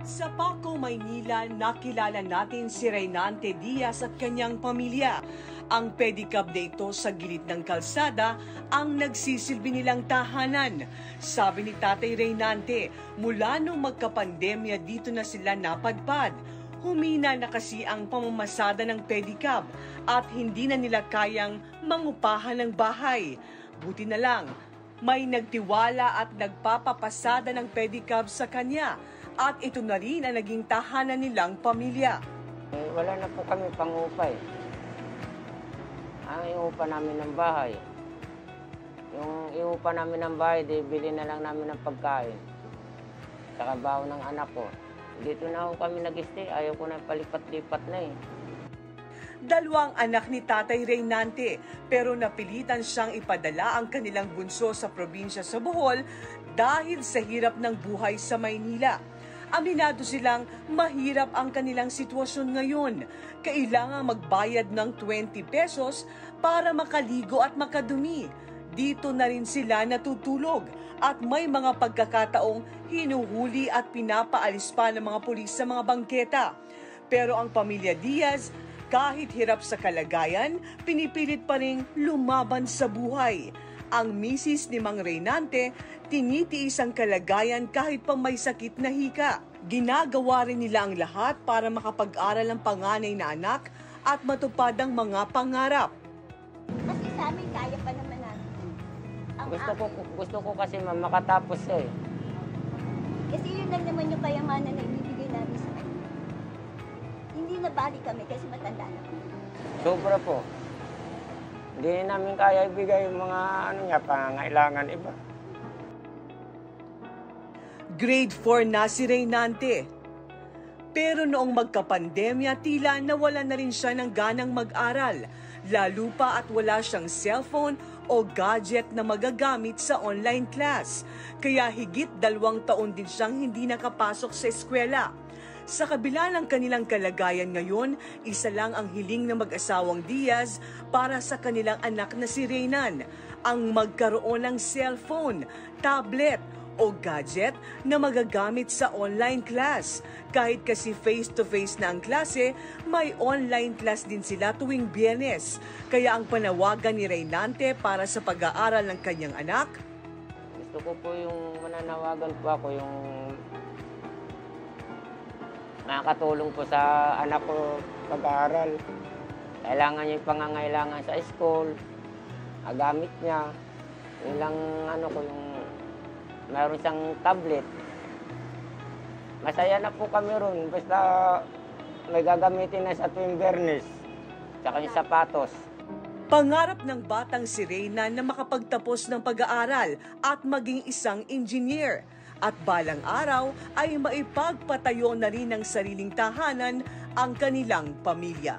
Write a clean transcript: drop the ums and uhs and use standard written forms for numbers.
Sa Paco, Maynila, nakilala natin si Reynante Diaz at kanyang pamilya. Ang pedicab na ito sa gilid ng kalsada ang nagsisilbi nilang tahanan. Sabi ni Tatay Reynante, mula nung magkapandemya dito na sila napadpad. Humina na kasi ang pamamasada ng pedicab at hindi na nila kayang mangupahan ng bahay. Buti na lang, may nagtiwala at nagpapapasada ng pedicab sa kanya at ito na rin ang naging tahanan nilang pamilya. Wala na po kami pang-upay. Ang iupa namin ng bahay. Yung iupa namin ng bahay, bili na lang namin ng pagkain. Sa kabaho ng anak ko. Dito na ako kami nag-stay. Ayaw ko na palipat-lipat na eh. Dalawang anak ni Tatay Reynante pero napilitan siyang ipadala ang kanilang bunso sa probinsya sa Bohol dahil sa hirap ng buhay sa Maynila. Aminado silang mahirap ang kanilang sitwasyon ngayon. Kailangan magbayad ng 20 pesos para makaligo at makadumi. Dito na rin sila natutulog at may mga pagkakataong hinuhuli at pinapaalis pa ng mga pulis sa mga bangketa. Pero ang pamilya Diaz, kahit hirap sa kalagayan, pinipilit pa rin lumaban sa buhay. Ang misis ni Mang Reynante, tinitiis ang kalagayan kahit pa may sakit na hika. Ginagawa rin nila ang lahat para makapag-aral ang panganay na anak at matupad ang mga pangarap. Kasi sa amin, kaya pa naman natin. Gusto ko kasi makatapos eh. Kasi yun lang naman yung kayamanan na ibibigay namin sa kanya. Hindi na bali kami kasi matanda na kami. Sobra po. Hindi namin kaya ibigay yung mga pangangailangan iba. Grade 4 na si Reynante. Pero noong magkapandemya, tila nawala na rin siya ng ganang mag-aral. Lalo pa at wala siyang cellphone o gadget na magagamit sa online class. Kaya higit 2 taon din siyang hindi nakapasok sa eskwela. Sa kabila ng kanilang kalagayan ngayon, isa lang ang hiling ng mag-asawang Diaz para sa kanilang anak na si Reynan, ang magkaroon ng cellphone, tablet o gadget na magagamit sa online class. Kahit kasi face-to-face na ang klase, may online class din sila tuwing Biyernes. Kaya ang panawagan ni Reynante para sa pag-aaral ng kanyang anak, gusto ko po yung mananawagan po ako yung nakakatulong po sa anak ko pag-aaral. Kailangan niya yung pangangailangan sa school, gamit niya. Yung lang yung mayroon siyang tablet. Masaya na po kami ron. Basta may gagamitin na sa tuwing Biyernes. Tsaka yung sapatos. Pangarap ng batang si Reyna na makapagtapos ng pag-aaral at maging isang engineer. At balang araw ay maipagpatayo na rin ng sariling tahanan ang kanilang pamilya.